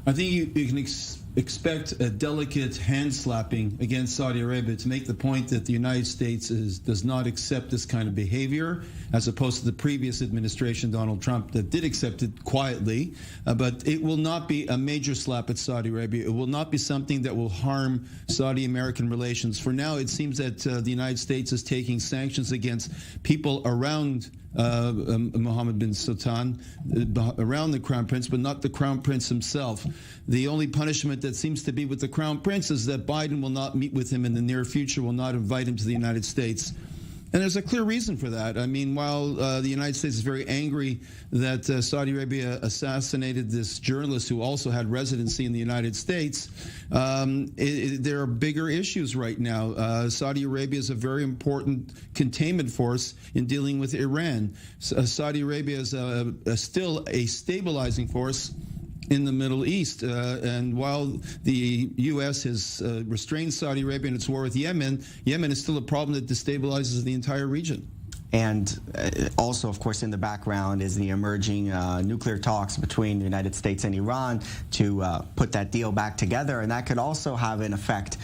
I think you can expect a delicate hand slapping against Saudi Arabia to make the point that the United States does not accept this kind of behavior, as opposed to the previous administration, Donald Trump, that did accept it quietly. But it will not be a major slap at Saudi Arabia. It will not be something that will harm Saudi-American relations. For now, it seems that the United States is taking sanctions against people around Mohammed bin Sultan, around the Crown Prince, but not the Crown Prince himself. The only punishment that seems to be with the Crown Prince is that Biden will not meet with him in the near future, will not invite him to the United States. And there's a clear reason for that. I mean, while the United States is very angry that Saudi Arabia assassinated this journalist who also had residency in the United States, there are bigger issues right now. Saudi Arabia is a very important containment force in dealing with Iran. Saudi Arabia is still a stabilizing force in the Middle East. And while the U.S. has restrained Saudi Arabia in its war with Yemen, Yemen is still a problem that destabilizes the entire region. And also, of course, in the background is the emerging nuclear talks between the United States and Iran to put that deal back together. And that could also have an effect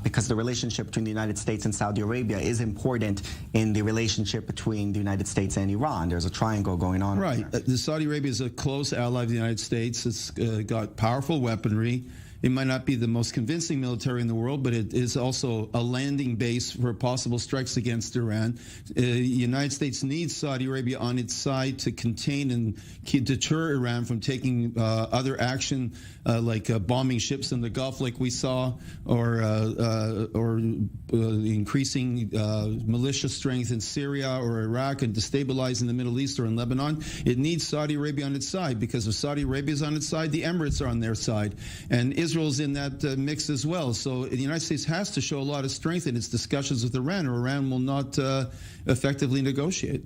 because the relationship between the United States and Saudi Arabia is important in the relationship between the United States and Iran. There's a triangle going on. Right. The Saudi Arabia is a close ally of the United States. It's got powerful weaponry. It might not be the most convincing military in the world, but it is also a landing base for possible strikes against Iran. The United States needs Saudi Arabia on its side to contain and deter Iran from taking other action like bombing ships in the Gulf like we saw, or increasing militia strength in Syria or Iraq and destabilizing the Middle East or in Lebanon. It needs Saudi Arabia on its side, because if Saudi Arabia is on its side, the Emirates are on their side. And Israel's in that mix as well. So the United States has to show a lot of strength in its discussions with Iran, or Iran will not effectively negotiate.